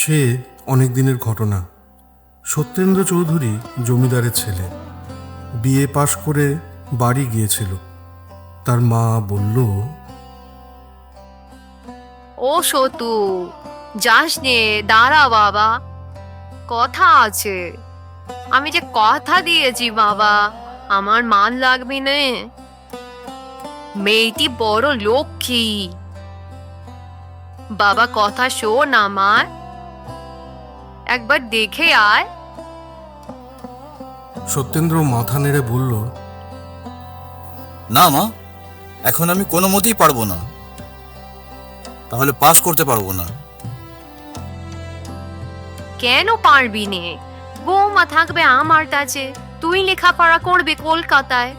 সে অনেক দিনের ঘটনা। সত্যেন্দ্র চৌধুরী জমিদারের ছেলে, বিএ পাশ করে বাড়ি গিয়েছিল। তার মা বলল, ও সতু, যাস নে, দাঁড়া বাবা, কথা আছে। আমি যে কথা দিয়েছি বাবা, আমার মান লাগবে না। মেয়েটি বড় লক্ষ্মী। বাবা কথা শোন আমার, একবার দেখে আয়। সত্যেন্দ্র মাথা নেড়ে বলল, না মা, এখন আমি কোনো মতেই পারবো না, তাহলে পাস করতে পারবো না। কেন পারবি নে? বৌমা থাকবে আমার কাছে, তুই লেখাপড়া করবি কলকাতায়।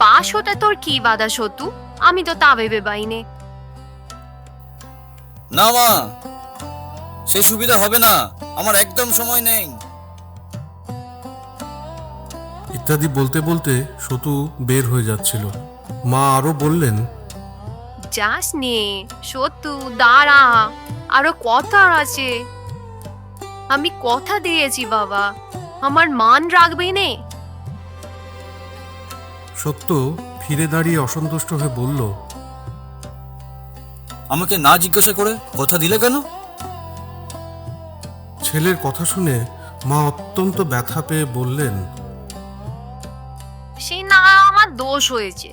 পাশ হতে তোর কি বাধা সতু? আমি তো তা ভেবে পাইনে। না মা, সে সুবিধা হবে না, আমার একদম সময় নেই। ইত্যাদি বলতে বলতে সতু বের হয়ে যাচ্ছিল। মা আরো বললেন, যাস নে সতু, দাঁড়া, আরো কথা আছে। আমি কথা দিয়েছি বাবা, আমার মান রাখবে নে। সত্য ফিরে দাঁড়িয়ে অসন্তুষ্ট হয়ে বলল, আমাকে না জিজ্ঞাসা করে কথা দিলে কেন? ছেলের কথা শুনে মা অত্যন্ত ব্যথা পেয়ে বললেন, সে না আমার দোষ হয়েছে,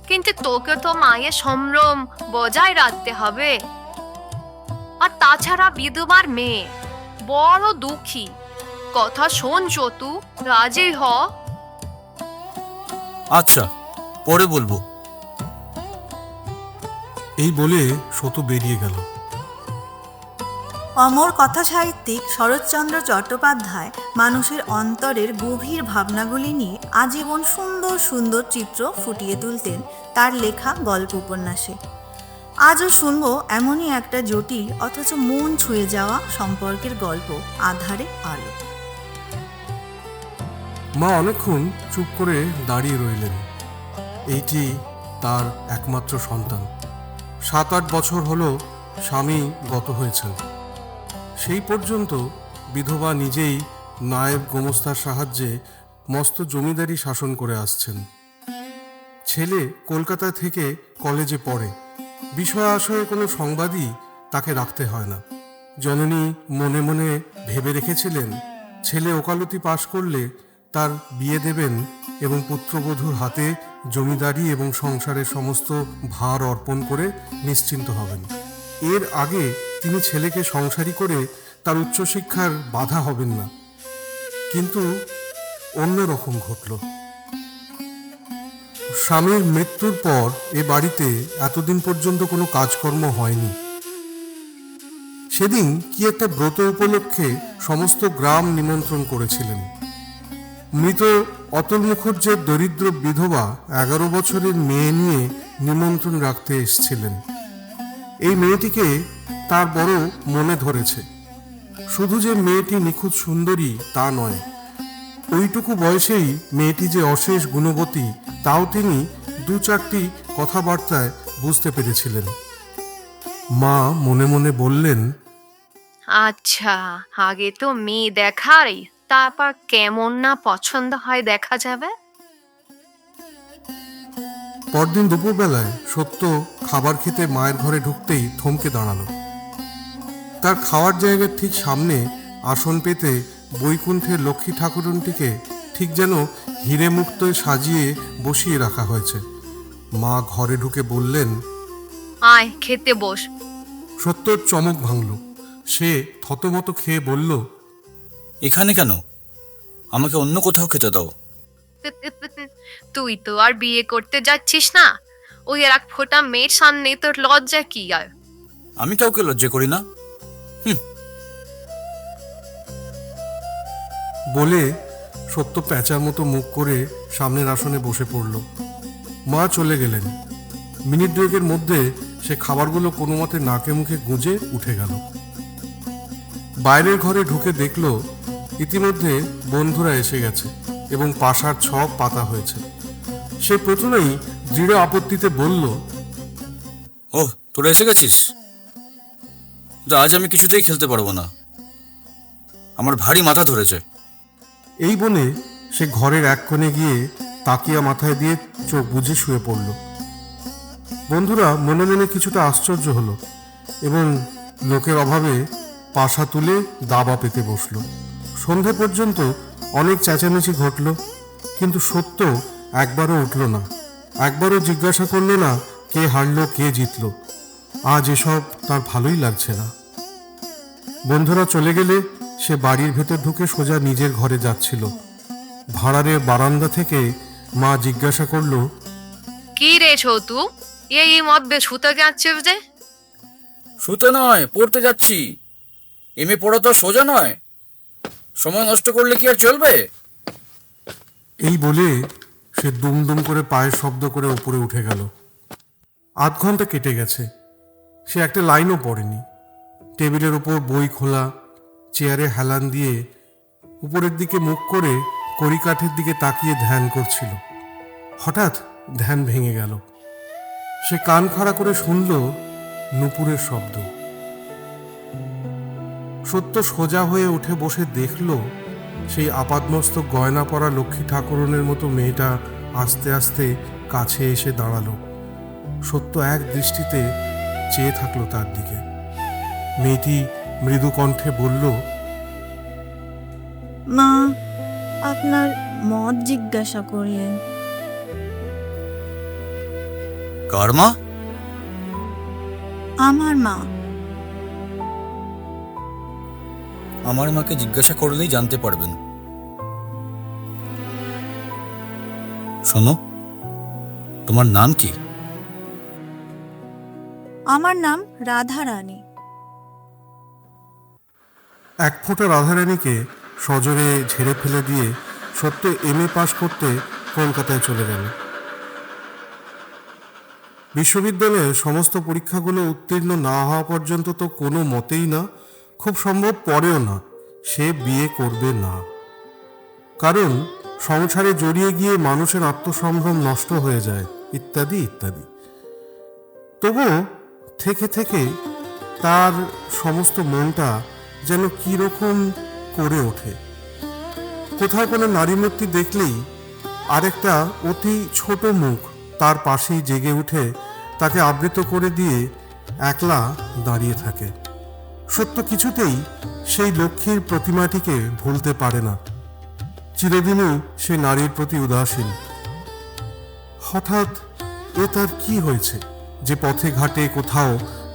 কিন্তু তোকে তো মায়ের সম্ভ্রম বজায় রাখতে হবে। আর তাছাড়া বিধবার মেয়ে, বড় দুঃখী। কথা শোন চতু, রাজি হ। আচ্ছা, পরে বলবো। এই বলে সতু বেরিয়ে গেল। অমর কথা সাহিত্যিক শরৎচন্দ্র চট্টোপাধ্যায় মানুষের অন্তরের গভীর ভাবনাগুলি নিয়ে আজীবন সুন্দর সুন্দর চিত্র ফুটিয়ে তুলতেন তার লেখা গল্প উপন্যাসে। আজও শুনবো এমনই একটা জটিল অথচ মন ছুঁয়ে যাওয়া সম্পর্কের গল্প, আধারে আলো। মা অনেকক্ষণ চুপ করে দাঁড়িয়ে রইলেন। এইটি তার একমাত্র সন্তান। 7-8 বছর হলো স্বামী গত হয়েছেন। সেই পর্যন্ত বিধবা নিজেই নায়েব গোমস্তার সাহায্যে মস্ত জমিদারি শাসন করে আসছেন। ছেলে কলকাতা থেকে কলেজে পড়ে, বিষয় আশয়ে কোনো সংবাদই তাকে রাখতে হয় না। জননী মনে মনে ভেবে রেখেছিলেন, ছেলে ওকালতি পাশ করলে তার বিয়ে দেবেন এবং পুত্রবধূর হাতে জমিদারি এবং সংসারের সমস্ত ভার অর্পণ করে নিশ্চিন্ত হবেন। এর আগে তিনি ছেলেকে সংসারী করে তার উচ্চশিক্ষার বাধা হবেন না। কিন্তু অন্যরকম ঘটল। স্বামীর মৃত্যুর পর এ বাড়িতে এতদিন পর্যন্ত কোনো কাজকর্ম হয়নি। সেদিন কি একটা ব্রত উপলক্ষে সমস্ত গ্রাম নিমন্ত্রণ করেছিলেন। মৃত অতুল মুখুজ্জের দরিদ্র বিধবা 11 বছরের মেয়ে নিয়ে নিমন্ত্রণ রাখতে এসেছিলেন। এই মেয়েটিকে তার বড় মনে ধরেছে। শুধু যে মেয়েটি নিখুঁত সুন্দরী তা নয়, ওইটুকু বয়সেই মেয়েটি যে অশেষ গুণবতী তাও তিনি 2-4টি কথাবার্তায় বুঝতে পেরেছিলেন। মা মনে মনে বললেন, আচ্ছা, আগে তো মেয়ে দেখাই, তারপর কেমন না পছন্দ হয় দেখা যাবে। পরদিন দুপুরবেলায় সত্য খাবার খেতে মায়ের ঘরে ঢুকতেই থমকে দাঁড়ালো। তার খাওয়ার জায়গার ঠিক সামনে আসন পেতে বৈকুণ্ঠের লক্ষ্মী ঠাকুরনটিকে ঠিক যেন হিরে মুক্তোয় সাজিয়ে বসিয়ে রাখা হয়েছে। মা ঘরে ঢুকে বললেন, আয় খেতে বস। সত্যর চমক ভাঙল। সে থতমত খেয়ে বলল, এখানে কেন? আমাকে অন্য কোথাও খেতে দাও। তুই তো আর বিয়ে করতে যাচ্ছিস না, ওই এক ফোঁটা মেয়ের সামনে তোর লজ্জা কি আর? আমি কাউকে লজ্জা করি না। বলে সত্য প্যাঁচার মতো মুখ করে সামনের আসনে বসে পড়ল। মা চলে গেলেন। মিনিট দুয়েকের মধ্যে সে খাবারগুলো কোনো মতে নাকে মুখে গুঁজে উঠে গেল। বাইরের ঘরে ঢুকে দেখল ইতিমধ্যে বন্ধুরা এসে গেছে এবং পাশার ছক পাতা হয়েছে। সে প্রথমেই দৃঢ় আপত্তিতে বলল, ও, তোরা এসে গেছিস? কিন্তু আজ আমি কিছুতেই খেলতে পারবো না, আমার ভারী মাথা ধরেছে। এই বলে সে ঘরের এক কোণে গিয়ে তাকিয়া মাথায় দিয়ে চোখ বুজে শুয়ে পড়ল। বন্ধুরা মনে মনে কিছুটা আশ্চর্য হলো এবং লোকের অভাবে পাশা তুলে দাবা পেতে বসল। সন্ধে পর্যন্ত অনেক চেঁচামেচি ঘটল, কিন্তু সত্য একবারও উঠল না, একবারও জিজ্ঞাসা করল না কে হারলো কে জিতল। আজ এসব তার ভালোই লাগছে না। বন্ধুরা চলে গেলে সে বাড়ির ভেতর ঢুকে সোজা নিজের ঘরে যাচ্ছিল। ভাড়ারের বারান্দা থেকে মা জিজ্ঞাসা করলো, কি রে ছোটু, এই মধ্যে শুতে যাচ্ছিস যে? শুতে নয়, পড়তে যাচ্ছি। এমএ পড়া তো সোজা নয়, সময় নষ্ট করলে কি আর চলবে? এই বলে সে দুমদুম করে পায়ের শব্দ করে উপরে উঠে গেল। আধ ঘন্টা কেটে গেছে, সে একটা লাইনও পড়েনি। টেবিলের উপর বই খোলা, চেয়ারে হেলান দিয়ে উপরের দিকে মুখ করে কড়িকাঠের দিকে তাকিয়ে ধ্যান করছিল। হঠাৎ ধ্যান ভেঙে গেল। সে কান খাড়া করে শুনল নূপুরের শব্দ। সত্য সোজা হয়ে উঠে বসে দেখল সেই আপাদমস্তক গয়না পরা লক্ষ্মী ঠাকুরনের মতো মেয়েটা আস্তে আস্তে কাছে এসে দাঁড়ালো। সত্য এক দৃষ্টিতে চেয়ে থাকলো তার দিকে। মেয়েটি মৃদু কণ্ঠে বলল, মা, আপনার মত জিজ্ঞাসা করিলেন। কার মা? আমার মা। আমার মাকে জিজ্ঞাসা করলেই জানতে পারবেন। শোনো, তোমার নাম কি? আমার নাম রাধা রানী। এক ফোঁটা রাধারানীকে সজোরে ঝেড়ে ফেলে দিয়ে সত্য এমএ পাশ করতে কলকাতায় চলে গেল। বিশ্ববিদ্যালয়ের সমস্ত পরীক্ষাগুলো উত্তীর্ণ না হওয়া পর্যন্ত তো কোনো মতেই না, খুব সম্ভব পরেও না, সে বিয়ে করবে না। কারণ সংসারে জড়িয়ে গিয়ে মানুষের আত্মসম্ভ্রম নষ্ট হয়ে যায়, ইত্যাদি ইত্যাদি। তবুও থেকে থেকে তার সমস্ত মনটা যেন কীরকম করে ওঠে। কোথাও কোনো নারী মূর্তি দেখলেই আরেকটা অতি ছোট মুখ তার পাশেই জেগে উঠে তাকে আবৃত করে দিয়ে একলা দাঁড়িয়ে থাকে। সত্য কিছুতেই সেই লক্ষ্মীর প্রতিমাটিকে ভুলতে পারে না। চিরদিনই সে নারীর প্রতি উদাসীন। হঠাৎ এ তার কি হয়েছে যে পথে ঘাটে কোথাও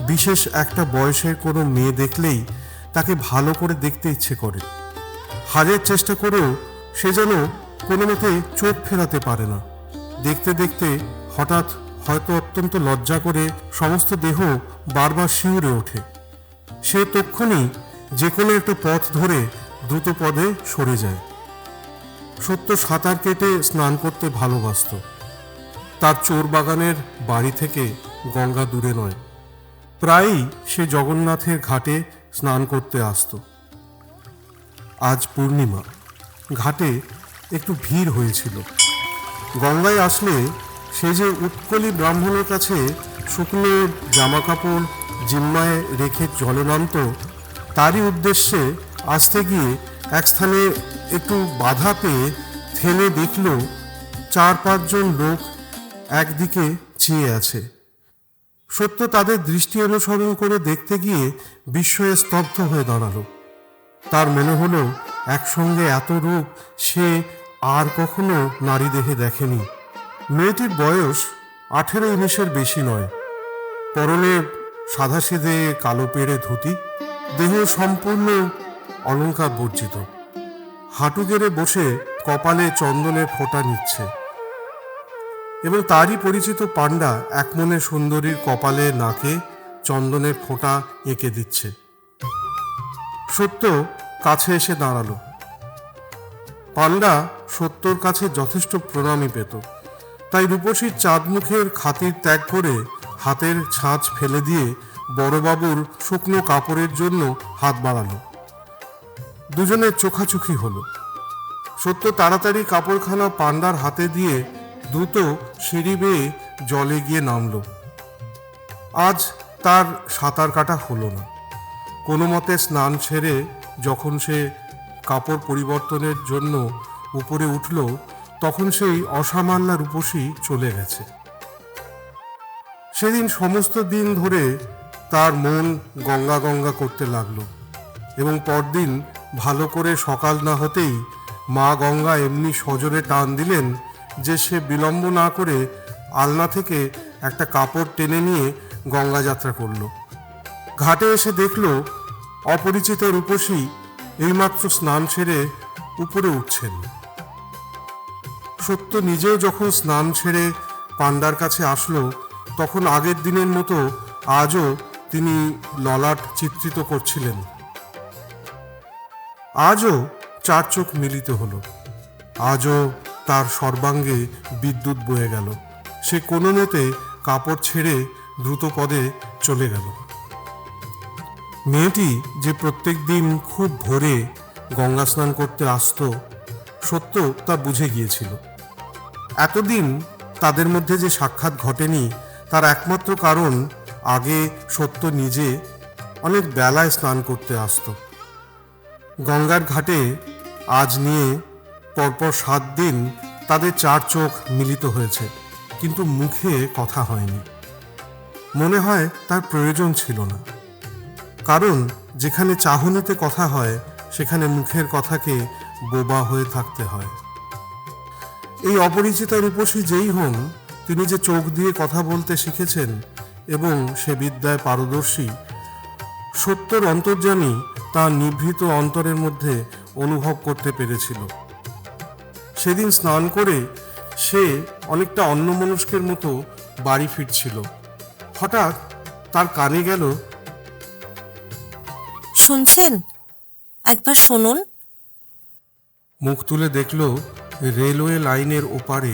বিশেষ একটা বয়সের কোনো মেয়ে দেখলেই তাকে ভালো করে দেখতে ইচ্ছে করে। হাজার চেষ্টা করেও সে যেন কোনো মতে চোখ ফেরাতে পারে না। দেখতে দেখতে হঠাৎ হয়তো অত্যন্ত লজ্জা করে সমস্ত দেহ বারবার শিউরে ওঠে। সে তক্ষুনি যে কোনো একটা পথ ধরে দ্রুত পদে সরে যায়। সত্য সাঁতার কেটে স্নান করতে ভালোবাসত। তার চোর বাগানের বাড়ি থেকে গঙ্গা দূরে নয়, প্রায়ই সে জগন্নাথের ঘাটে স্নান করতে আসত। আজ পূর্ণিমা, ঘাটে একটু ভিড় হয়েছিল। গঙ্গায় আসলে সে যে উৎকলী ব্রাহ্মণের কাছে শুকনো জামা কাপড় জিম্মায় রেখে জলে নামত, তারই উদ্দেশ্যে আসতে গিয়ে এক স্থানে একটু বাধা পেয়ে থেমে দেখল 4-5 জন লোক একদিকে চেয়ে আছে। সত্য তাদের দৃষ্টি অনুসরণ করে দেখতে গিয়ে বিস্ময়ে স্তব্ধ হয়ে দাঁড়ালো। তার মনে হলো একসঙ্গে এত রূপ সে আর কখনো নারী দেহে দেখেনি। মেয়েটির বয়স 18-19-এর বেশি নয়। পরনে সাদাসিধে কালো পেড়ে ধুতি, দেহ সম্পূর্ণ অলংকার বর্জিত। হাঁটু গেড়ে বসে কপালে চন্দনের ফোঁটা নিচ্ছে এবং তারই পরিচিত পাণ্ডা একমনে সুন্দরীর কপালে নাকে চন্দনের ফোঁটা এঁকে দিচ্ছে। সত্য কাছে এসে দাঁড়ালো। পাণ্ডা সত্যর কাছে যথেষ্ট প্রণামী পেত, তাই রূপসীর চাঁদমুখের খাতির ত্যাগ করে হাতের ছাঁচ ফেলে দিয়ে বড়বাবুর শুকনো কাপড়ের জন্য হাত বাড়ালো। দুজনের চোখাচোখি হলো। সত্য তাড়াতাড়ি কাপড়খানা পাণ্ডার হাতে দিয়ে দ্রুত সিঁড়ি বেয়ে জলে গিয়ে নামল। আজ তার সাঁতার কাটা হলো না। কোনো মতে স্নান সেরে যখন সে কাপড় পরিবর্তনের জন্য উপরে উঠল, তখন সেই অসামান্য রূপসী চলে গেছে। সেদিন সমস্ত দিন ধরে তার মন গঙ্গা গঙ্গা করতে লাগলো, এবং পরদিন ভালো করে সকাল না হতেই মা গঙ্গা এমনি সজোরে টান দিলেন যে সে বিলম্ব না করে আলনা থেকে একটা কাপড় টেনে নিয়ে গঙ্গা যাত্রা করল। ঘাটে এসে দেখল অপরিচিত রূপসী এইমাত্র স্নান সেরে উপরে উঠছেন। সত্য নিজেও যখন স্নান সেরে পাণ্ডার কাছে আসলো, তখন আগের দিনের মতো আজও তিনি ললাট চিত্রিত করছিলেন। আজও চার চোখ মিলিত হলো, আজও তার সর্বাঙ্গে বিদ্যুৎ বয়ে গেল। সে কোনো মতে কাপড় ছেড়ে দ্রুত পদে চলে গেল। মেয়েটি যে প্রত্যেক দিন খুব ভোরে গঙ্গা স্নান করতে আসতো, সত্য তা বুঝে গিয়েছিল। এতদিন তাদের মধ্যে যে সাক্ষাৎ ঘটেনি, তার একমাত্র কারণ আগে সত্য নিজে অনেক বেলায় স্নান করতে আসতো। গঙ্গার ঘাটে আজ নিয়ে পরপর 7 দিন তাদের চার চোখ মিলিত হয়েছে, কিন্তু মুখে কথা হয়নি। মনে হয় তার প্রয়োজন ছিল না, কারণ যেখানে চাহনিতে কথা হয় সেখানে মুখের কথাকে বোবা হয়ে থাকতে হয়। এই অপরিচিতা রূপসী যেই হন, তিনি যে চোখ দিয়ে কথা বলতে শিখেছেন এবং সে বিদ্যায় পারদর্শী, সত্যর অন্তর্যামী তার নিভৃত অন্তরের মধ্যে অনুভব করতে পেরেছিল। সেদিন স্নান করে সে অনেকটা অন্যমনস্কের মতো বাড়ি ফিরছিল। হঠাৎ তার কানে গেল, শুনছেন? একবার শুনুন। মুখ তুলে দেখল রেলওয়ে লাইনের ওপারে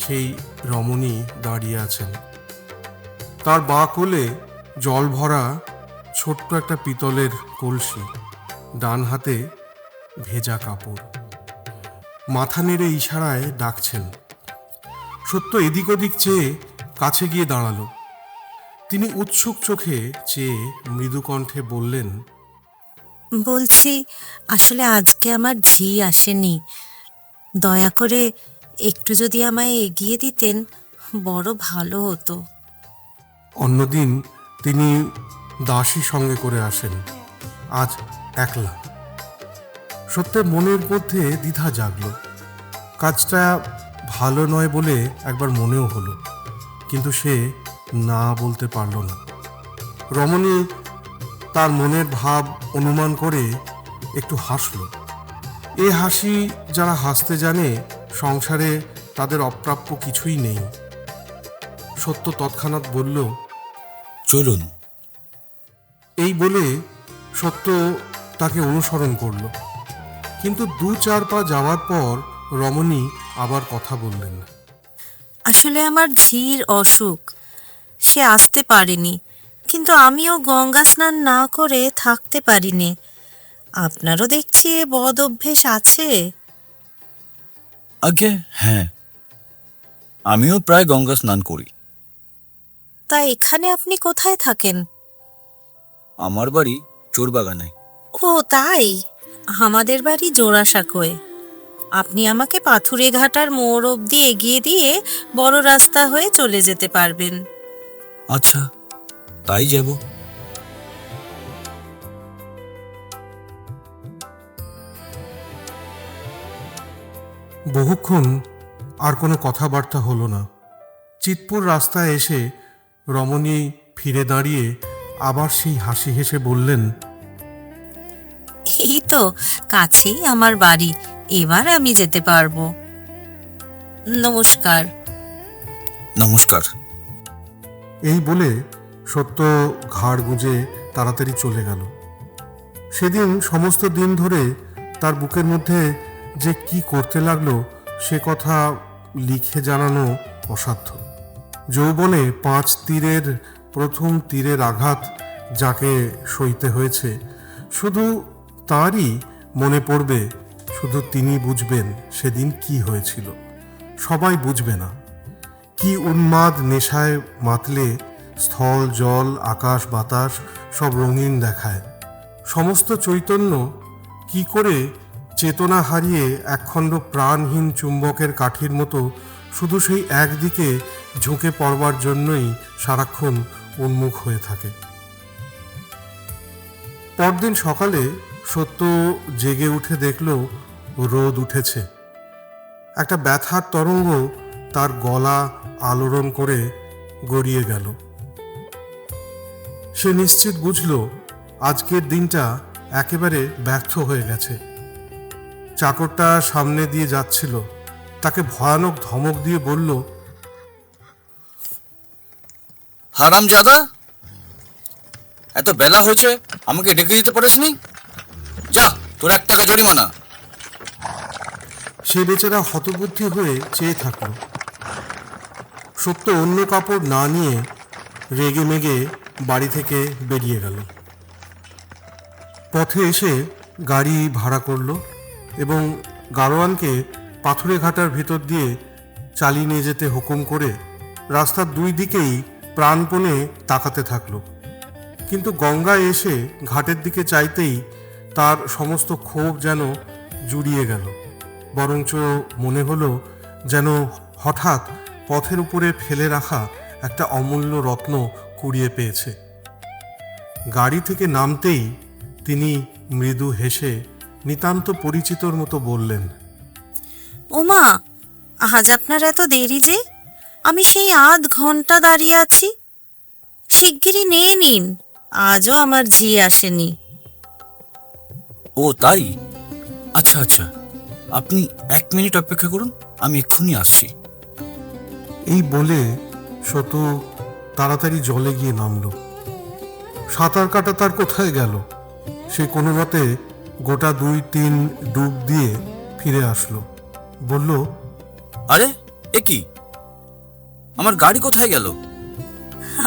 সেই রমণী দাঁড়িয়ে আছেন। তার বাঁ কোলে জল ভরা ছোট্ট একটা পিতলের কলসি, ডান হাতে ভেজা কাপড়। মাথা নেড়ে ইশারায় ডাকছেন। সত্য এদিক ওদিক চেয়ে কাছে গিয়ে দাঁড়ালো। তিনি উৎসুক চোখে চেয়ে মৃদু কণ্ঠে বললেন, বলছি, আসলে আজকে আমার ঝি আসেনি। দয়া করে একটু যদি আমায় এগিয়ে দিতেন, বড় ভালো হতো। অন্যদিন তিনি দাসী সঙ্গে করে আসেন, আজ একলা। সত্যের মনের মধ্যে দ্বিধা জাগল। কাজটা ভালো নয় বলে একবার মনেও হলো, কিন্তু সে না বলতে পারল না। রমণী তার মনের ভাব অনুমান করে একটু হাসল। এ হাসি যারা হাসতে জানে, সংসারে তাদের অপ্রাপ্য কিছুই নেই। সত্য তৎক্ষণাৎ বলল, চলুন। এই বলে সত্য তাকে অনুসরণ করল, কিন্তু 2-4 পা যাওয়ার পর রমণী আবার কথা বললেন। আসলে আমার ঝির অসুখ, সে আসতে পারেনি, কিন্তু আমিও গঙ্গা স্নান না করে থাকতে পারিনি। আপনারও দেখছি এ বদ অভ্যেস আছে। আগে হ্যাঁ, আমিও প্রায় গঙ্গা স্নান করি। তা এখানে আপনি কোথায় থাকেন? আমার বাড়ি চোরবাগানে। ও তাই, আমাদের বাড়ি জোড়াসাঁকোয়। আপনি আমাকে পাথুরে ঘাটার মোড় অবধি এগিয়ে দিয়ে বড় রাস্তা হয়ে চলে যেতে পারবেন। আচ্ছা, তাই যাব। বহুক্ষণ আর কোনো কথাবার্তা হলো না। চিতপুর রাস্তায় এসে রমণী ফিরে দাঁড়িয়ে আবার সেই হাসি হেসে বললেন, এই তো কাছেই আমার বাড়ি, এবার আমি যেতে পারবো। নমস্কার। নমস্কার। এই বলে সত্য ঘাড় গুঁজে তাড়াতাড়ি চলে গেল। সেদিন সমস্ত দিন ধরে তার বুকের মধ্যে যে কি করতে লাগলো, সে কথা লিখে জানানো অসাধ্য। যৌবনে 5 তীরের প্রথম তীরের আঘাত যাকে সইতে হয়েছে, শুধু তারই মনে পড়বে, শুধু তিনি বুঝবেন সেদিন কি হয়েছিল। সবাই বুঝবে না। কি উন্মাদ নেশায় মাতলে স্থল, জল, আকাশ, বাতাস সব রঙিন দেখায়। সমস্ত চৈতন্য কি করে চেতনা হারিয়ে একখণ্ড প্রাণহীন চুম্বকের কাঠির মতো শুধু সেই একদিকে ঝুঁকে পড়বার জন্যই সারাক্ষণ উন্মুখ হয়ে থাকে। পরদিন সকালে সত্য জেগে উঠে দেখল রোদ উঠেছে। একটা ব্যথার তরঙ্গ তার গলা আলোড়ন করে গড়িয়ে গেল। সে নিশ্চিত বুঝল আজকের দিনটা একেবারে ব্যর্থ হয়ে গেছে। চাকরটা সামনে দিয়ে যাচ্ছিল, তাকে ভয়ানক ধমক দিয়ে বলল, হারামজাদা, এত বেলা হয়েছে, আমাকে ডেকে দিতে পারিসনি? যা, তোর 1 টাকা জরিমানা। সে বেচারা হতবুদ্ধি হয়ে চেয়ে থাকল। সত্য অন্য কাপড় না নিয়ে রেগে মেগে বাড়ি থেকে বেরিয়ে গেল। পথে এসে গাড়ি ভাড়া করল এবং গাড়োয়ানকে পাথুরে ঘাটার ভিতর দিয়ে চালিয়ে নিয়ে যেতে হুকুম করে রাস্তার 2 দিকেই প্রাণপণে তাকাতে থাকল। কিন্তু গঙ্গায় এসে ঘাটের দিকে চাইতেই তার সমস্ত ক্ষোভ যেন জুড়িয়ে গেল। বরঞ্চ মনে হলো যেন হঠাৎ পথের উপরে ফেলে রাখা একটা অমূল্য রত্ন কুড়িয়ে পেয়েছে। গাড়ি থেকে নামতেই তিনি মৃদু হেসে নিতান্ত পরিচিতর মতো বললেন, ওমা, আজ আপনার এত দেরি যে? আমি সেই আধ ঘন্টা দাঁড়িয়ে আছি। শিগগিরই নিয়ে নিন, আজও আমার ঝি আসেনি। ও তাই? আচ্ছা আচ্ছা, আপনি 1 মিনিট অপেক্ষা করুন, আমি এক্ষুনি আসছি। এই বলে শত তাড়াতাড়ি জলে গিয়ে নামল। সাঁতার কাটা তার কোথায় গেল? সে কোনো মতে গোটা 2-3 ডুব দিয়ে ফিরে আসলো। বলল, আরে, এ কি? আমার গাড়ি কোথায় গেল?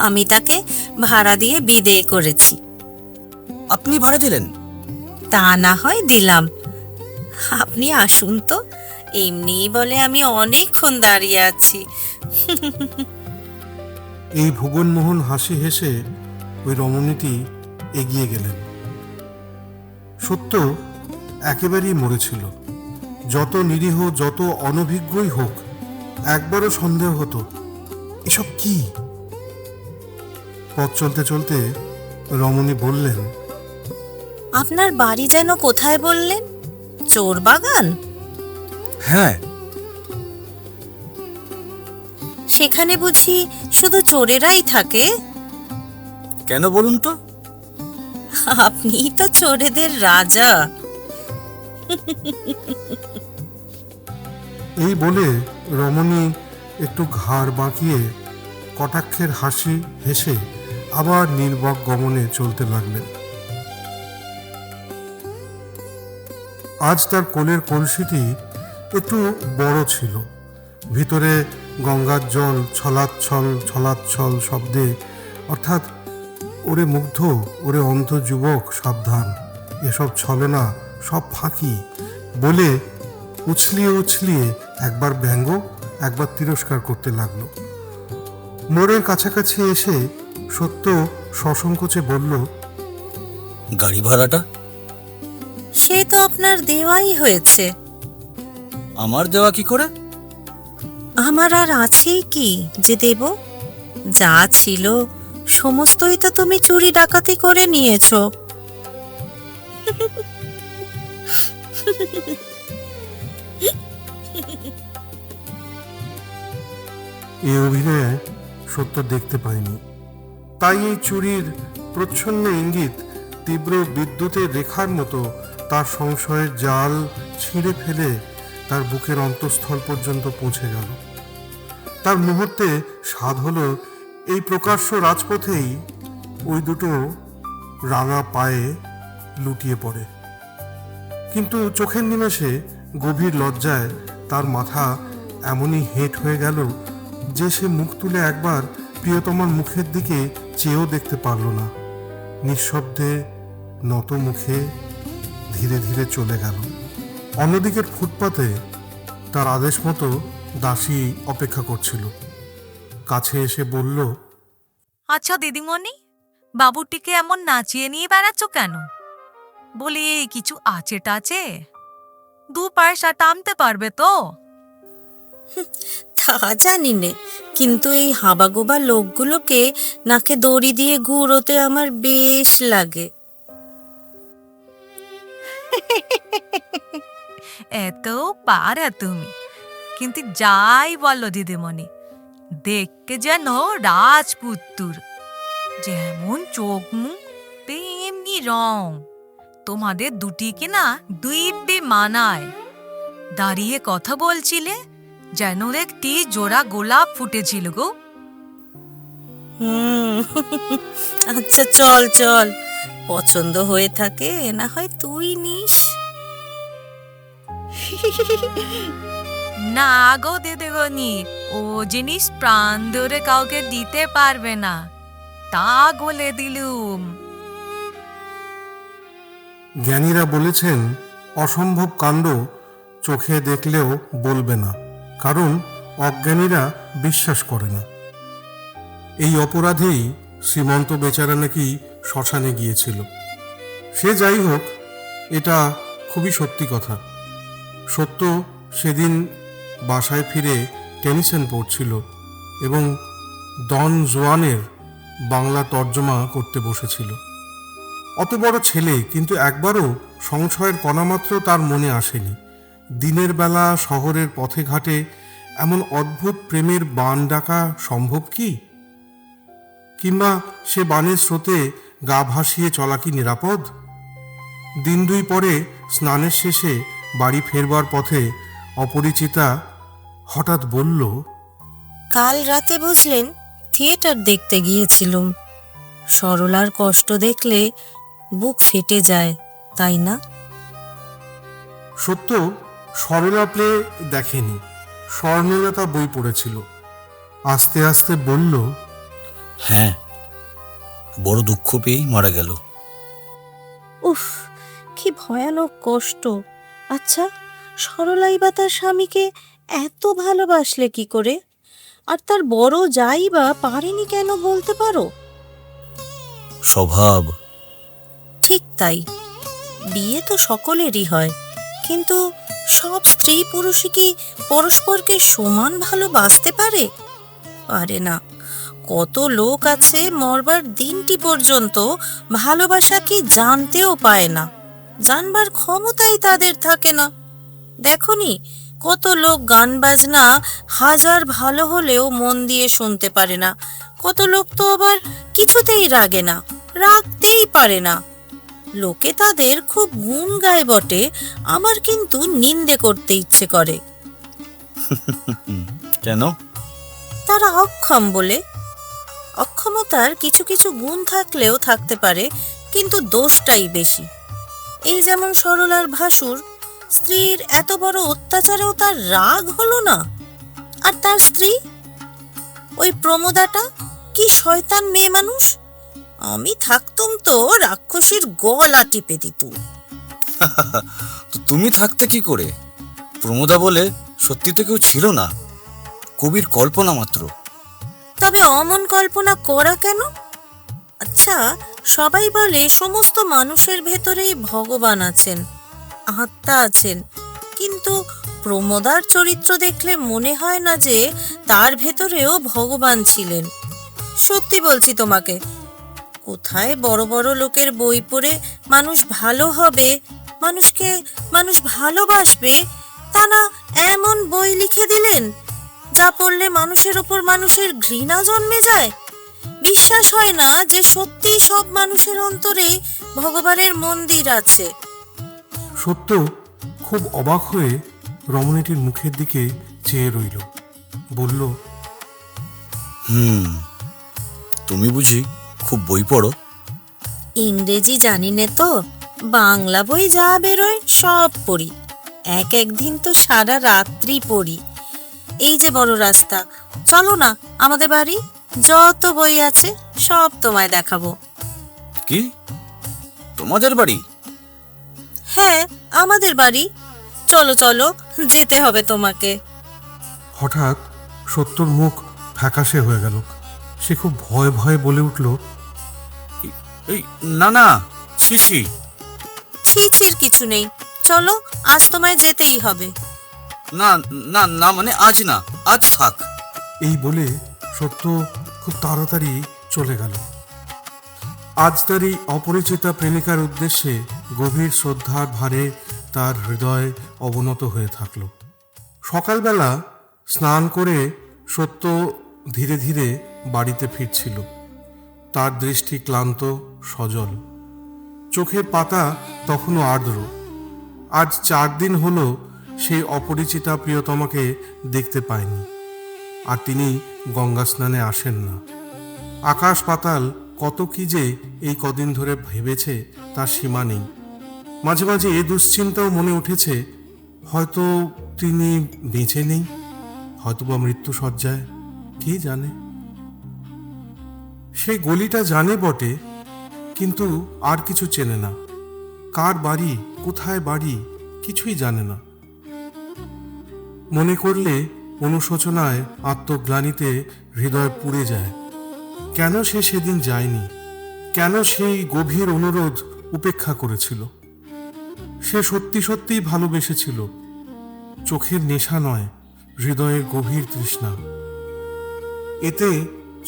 আমি তাকে ভাড়া দিয়ে বিদেয় করেছি। আপনি ভাড়া দিলেন? তা না হয় দিলাম। আপনি আসুন তো, এমনিই বলে আমি অনেকক্ষণ দাঁড়িয়ে আছি। এই ভুবনমোহন হাসি হেসে ওই রমণীটি এগিয়ে গেলেন। সত্য একেবারেই মরেছিল। যত নিরীহ, যত অনভিজ্ঞই হোক, একবারও সন্দেহ হতো এসব কি। পথ চলতে চলতে রমণী বললেন, আপনার বাড়ি যেন কোথায় বললেন? চোর বাগান? হ্যাঁ। সেখানে বুঝি শুধু চোরেরাই থাকে? কেন বলুন তো? আপনি তো চোরেদের রাজা। এই বলে রমণী একটু ঘাড় বাঁকিয়ে কটাক্ষের হাসি হেসে আবার নির্বাক গমনে চলতে লাগলেন। আজ তার কোলের কলসিটি একটু বড় ছিল। ভিতরে গঙ্গার জল ছলাচ্ছল ছলাচ্ছল শব্দে, অর্থাৎ ওরে মুগ্ধ, ওরে অন্ধ যুবক সাবধান, এসব ছলনা সব ফাঁকি বলে উছলিয়ে উছলিয়ে একবার ব্যঙ্গ একবার তিরস্কার করতে লাগলো। মোড়ের কাছাকাছি এসে সত্য সসংকোচে বলল, গাড়ি ভাড়াটা? সে তো আপনার দেওয়াই হয়েছে। আমার দেওয়া কি করে? আমার আর আছেই কি যে দেব? যা ছিল সমস্তই তো তুমি চুরি ডাকাতি করে নিয়েছো। এই অভিনয়ে সত্য দেখতে পায়নি। তাই এই চুরির প্রচ্ছন্ন ইঙ্গিত তীব্র বিদ্যুতের রেখার মতো তার সংশয়ের জাল ছিঁড়ে ফেলে তার বুকের অন্তঃস্থল পর্যন্ত পৌঁছে গেল। তার মুহূর্তে স্বাদ হলো এই প্রকাশ্য রাজপথেই ওই দুটো রাঙা পায়ে লুটিয়ে পড়ে। কিন্তু চোখের নিমেষে গভীর লজ্জায় তার মাথা এমনই হেঁট হয়ে গেল যে সে মুখ তুলে একবার প্রিয়তমার মুখের দিকে চেয়েও দেখতে পারল না। নিঃশব্দে নত মুখে ধীরে ধীরে চলে গেল। অন্যদিকের ফুটপাতে তার আদেশ মতো দাসী অপেক্ষা করছিল। কাছে এসে বলল, আচ্ছা দিদিমণি, বাবুটিকে এমন নাচিয়ে নিয়ে বেড়াচ্ছ কেন? বলি কিছু আছে টাছে? 2 পয়সা টানতে পারবে তো? তা জানি নে, কিন্তু এই হাবাগোবা লোকগুলোকে নাকে দড়ি দিয়ে ঘুরোতে আমার বেশ লাগে। এত পারা তুমি। কিন্তু যাই বলো দিদিমণি, দেখতে যেন রাজপুত্তুর। যেমন চোখ মুখ তেমনি রং। তোমাদের দুটিকে না দিব্যি মানায়। দাঁড়িয়ে কথা বলছিলে যেন একটি জোড়া গোলাপ ফুটেছিল গো। হুম, আচ্ছা চল চল, পছন্দ হয়ে থাকে না হয় তুই নিস। না গো দিদিমণি, ও জিনিস প্রাণ ধরে কাউকে দিতে পারবে না, তা বলে দিলুম। জ্ঞানীরা বলেছেন অসম্ভব কাণ্ড চোখে দেখলেও বলবে না, কারণ অজ্ঞানীরা বিশ্বাস করে না। এই অপরাধেই শ্রীমন্ত বেচারা নাকি শ্মশানে গিয়েছিল। সে যাই হোক, এটা খুবই সত্যি কথা। সত্য সেদিন বাসায় ফিরে টেনিসন পড়ছিল এবং ডন জুয়ানের বাংলা তর্জমা করতে বসেছিল। অত বড় ছেলে, কিন্তু একবারও সংশয়ের কণামাত্র তার মনে আসেনি। দিনের বেলা শহরের পথে ঘাটে এমন অদ্ভুত প্রেমের বান ডাকা সম্ভব কি? কিংবা সে বানের স্রোতে গা ভাসিয়ে চলা কি নিরাপদ? দিন 2 পরে স্নানের শেষে বাড়ি ফেরবার পথে অপরিচিতা হঠাৎ বলল, কাল রাতে বুঝলেন থিয়েটার দেখতে গিয়েছিলুম। সরলার কষ্ট দেখলে বুক ফেটে যায়, তাই না? সত্য সরলা প্লে দেখেনি, স্বর্ণলতা বই পড়েছিল। আস্তে আস্তে বলল, হ্যাঁ, বড় দুঃখ পেয়েই মারা গেল। উফ, কি ভয়ানক কষ্ট। আচ্ছা, সরলাই বা তার স্বামীকে এত ভালোবাসলে কি করে? আর তার বড় যাই বা পারেনি কেন বলতে পারো? স্বভাব। ঠিক তাই, বিয়ে তো সকলেরই হয়, কিন্তু সব স্ত্রী পুরুষই কি পরস্পরকে সমান ভালোবাসতে পারে? পারে না। কত লোক আছে মরবার দিনটি পর্যন্ত ভালোবাসা কি জানতেও পায় না, জানবার ক্ষমতাই তাদের থাকে না। দেখনি কত লোক গান বাজনা হাজার ভালো হলেও মন দিয়ে শুনতে পারে না। কত লোক তো আবার কিছুতেই রাগে না, রাখতেই পারে না। লোকে তাদের খুব গুণ গায় বটে, আমার কিন্তু নিন্দে করতে ইচ্ছে করে। কেন? তারা অক্ষম বলে। অক্ষমতার কিছু কিছু গুণ থাকলেও থাকতে পারে, কিন্তু দোষটাই বেশি। এই যেমন সরলার ভাসুর, স্ত্রীর এত বড় অত্যাচারেও তার রাগ হলো না। আর তার স্ত্রী ওই প্রমোদাটা কি শয়তান মেয়ে মানুষ! আমি থাকতুম তো রাক্ষসীর গলা টিপে দিত। তো তুমি থাকতে কি করে? প্রমোদা বলে সত্যি তো কেউ ছিল না, কবির কল্পনা মাত্র। তবে অমন কল্পনা করা কেন? আচ্ছা, সবাই বলে সমস্ত মানুষের ভেতরেই ভগবান আছেন, আত্মা আছেন, কিন্তু প্রমোদার চরিত্র দেখলে মনে হয় না যে তার ভেতরেও ভগবান ছিলেন। সত্যি বলছি তোমাকে। কোথায় বড় বড় লোকের বই পড়ে মানুষ ভালো হবে, মানুষকে মানুষ ভালোবাসবে, তা না এমন বই লিখে দিলেন যা পড়লে মানুষের ওপর মানুষের ঘৃণা জন্মে যায়। বিশ্বাস হয় না যে সত্যি সব মানুষের অন্তরেই ভগবানের মন্দির আছে। সত্য খুব অবাক হয়ে রমণীটির মুখের দিকে চেয়ে রইল। বলল, তুমি বুঝি খুব বই পড়ো? ইংরেজি জানি নে তো, বাংলা বই যা বেরোয় সব পড়ি। এক একদিন তো সারা রাত্রি পড়ি। এই যে বড় রাস্তা, চলো না আমাদের বাড়ি, যত বই আছে সব তোমায় দেখাবো। কি, তোমাদের বাড়ি? হ্যাঁ, আমাদের বাড়ি। চলো চলো, যেতে হবে তোমাকে। হঠাৎ সত্যর মুখ ফ্যাকাশে হয়ে গেল। সে খুব ভয়ে ভয়ে বলে উঠল, এই না না, ছি ছি। ছিছের কিছু নেই, চলো, আজ তোমায় যেতেই হবে। না না না, মানে আজ না, আজ থাক। এই বলে সত্য খুব তাড়াতাড়ি চলে গেল। আজ তার এই অপরিচিতা প্রেমিকার উদ্দেশ্যে গভীর শ্রদ্ধার ভারে তার হৃদয় অবনত হয়ে থাকল। সকালবেলা স্নান করে সত্য ধীরে ধীরে বাড়িতে ফিরছিল। তার দৃষ্টি ক্লান্ত, সজল, চোখের পাতা তখনও আর্দ্র। আজ 4 দিন হলো সেই অপরিচিতা প্রিয়তমাকে দেখতে পায়নি, আর তিনি গঙ্গা স্নানে আসেন না। আকাশ পাতাল কত কি যে এই কদিন ধরে ভেবেছে তার সীমা নেই। মাঝে মাঝে এ দুশ্চিন্তাও মনে উঠেছে, হয়তো তিনি বেঁচে নেই, হয়তোবা মৃত্যু শয্যায়, কে জানে। সে গলিটা জানে বটে, কিন্তু আর কিছু চেনে না। কার বাড়ি, কোথায় বাড়ি, কিছুই জানে না। মনে করলে অনুশোচনায়, আত্মগ্লানিতে হৃদয় পুড়ে যায়। কেন সে সেদিন যায়নি? কেন সেই গভীর অনুরোধ উপেক্ষা করেছিল? সে সত্যি সত্যিই ভালোবেসেছিল। চোখের নেশা নয়, হৃদয়ের গভীর তৃষ্ণা। এতে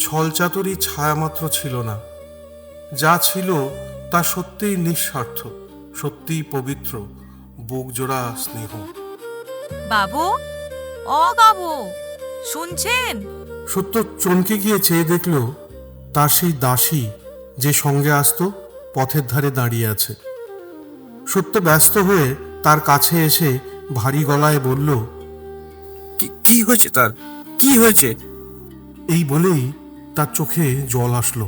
ছলচাতুরি ছায়ামাত্র ছিল না। যা ছিল তা সত্যিই নিঃস্বার্থ, সত্যিই পবিত্র, বুকজোড়া স্নেহ। বাবু, ও বাবু, শুনছেন? সত্য চমকে গিয়ে চেয়ে দেখল তার সেই দাসী যে সঙ্গে আসতো পথের ধারে দাঁড়িয়ে আছে। সত্য ব্যস্ত হয়ে তার কাছে এসে ভারী গলায় বলল, কি হয়েছে তার? কি হয়েছে? এই বলেই তার চোখে জল আসলো।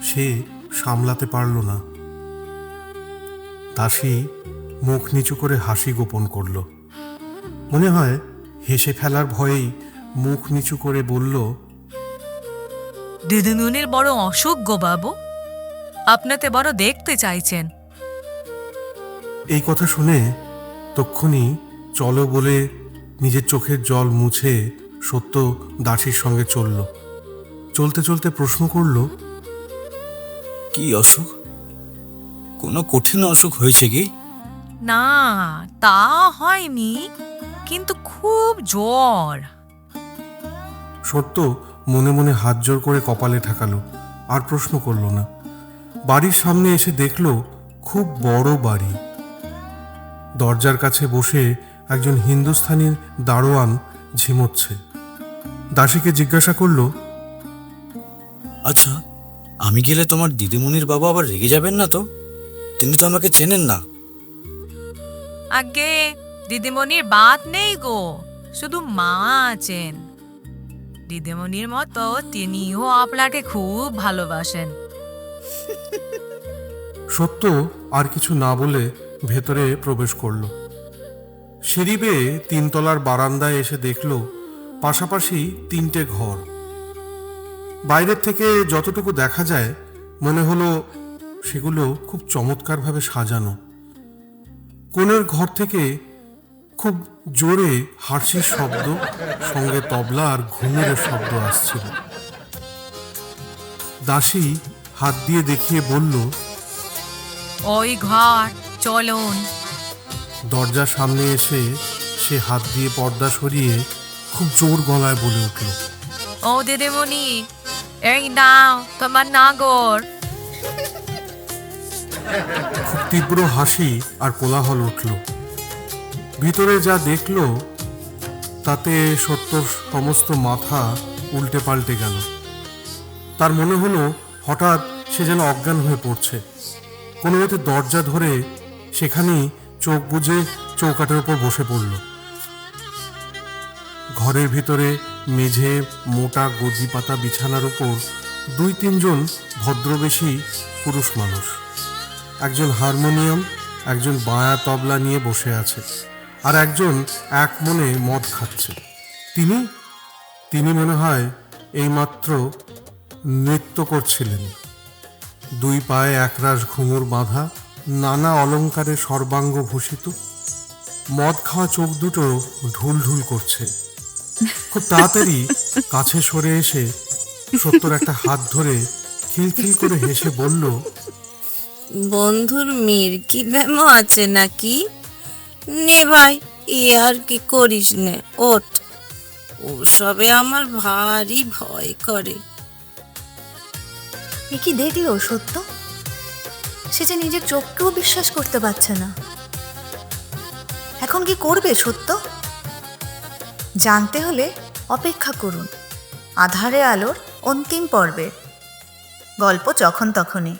সে সামলাতে পারল না। দাসী মুখ নিচু করে হাসি গোপন করল। মনে হয় হেসে ফেলার ভয়েই মুখ নিচু করে বলল, দিদিমণির বড় অসুখ গো বাবু, আপনাতে বড় দেখতে চাইছেন। এই কথা শুনে তক্ষুনি চলো বলে নিজের চোখের জল মুছে সত্য দাসীর সঙ্গে চলল। চলতে চলতে প্রশ্ন করল, কি অসুখ? কোনো কঠিন অসুখ হয়েছে কি? না, তা হয়নি, কিন্তু খুব জ্বর। সত্য মনে মনে হাত জোর করে কপালে ঠেকালো, আর প্রশ্ন করল না। বাড়ির সামনে এসে দেখল খুব বড় বাড়ি। দরজার কাছে বসে একজন হিন্দুস্থানি দারোয়ান ঝিমোচ্ছে। দাসীকে জিজ্ঞাসা করল, আচ্ছা, আমি গেলে তোমার দিদিমণির বাবা আবার রেগে যাবেন না তো? তিনি তো আমাকে চেনেন না। আগে দিদিমণির বাত নেই গো, শুধু মা আছেন। দিদিমণির মতো তিনিও আপনাকে খুব ভালোবাসেন। সত্য আর কিছু না বলে ভেতরে প্রবেশ করল। সিঁড়ি বেয়ে 3 তলার বারান্দায় এসে দেখল পাশাপাশি 3টে ঘর। বাইরের থেকে যতটুকু দেখা যায় মনে হলো সেগুলো খুব চমৎকারভাবে সাজানো। কোণের ঘর থেকে খুব জোরে হাসির শব্দ, সঙ্গে তবলা আর ঘুঙুরের শব্দ আসছিল। দাসী হাত দিয়ে দেখিয়ে বলল, ওই ঘর চলুন। দরজার সামনে এসে সে হাত দিয়ে পর্দা সরিয়ে খুব জোর গলায় বলে উঠল, ও দিদিমণি, এই নাও তোমার নাগর। খুব তীব্র হাসি আর কোলাহল উঠল। ভিতরে যা দেখল তাতে সত্যর সমস্ত মাথা উল্টে পাল্টে গেল। তার মনে হলো হঠাৎ সে যেন অজ্ঞান হয়ে পড়ছে। কোনো মতে দরজা ধরে সেখানেই চোখ বুজে চৌকাঠের ওপর বসে পড়ল। ঘরের ভিতরে মেঝে মোটা গদি পাতা বিছানার ওপর 2-3 জন ভদ্রবেশী পুরুষ মানুষ। একজন হারমোনিয়াম, একজন বায়া তবলা নিয়ে বসে আছে, আর একজন এক মনে মদ খাচ্ছে। তিনি মনে হয় এইমাত্র নৃত্য করছিলেন। 2 পায়ে একরাশ ঘুঙুর বাঁধা, নানা অলঙ্কারে সর্বাঙ্গ ভূষিত। মদ খাওয়া চোখ দুটো ঢুল ঢুল করছে। খুব তাড়াতাড়ি কাছে সরে এসে সত্যর একটা হাত ধরে খিলখিল করে হেসে বলল, বন্ধুর মির্কি ব্যামো আছে নাকি? নে ভাই, এ আর কি করিস নে, ওঠ। ওসবে আমার ভারী ভয় করে। এ কি দেখলো সত্য? সে যে নিজের চোখকেও বিশ্বাস করতে পারছে না। এখন কি করবে সত্য? জানতে হলে অপেক্ষা করুন আধারে আলোর অন্তিম পর্বে। গল্প যখন তখনই।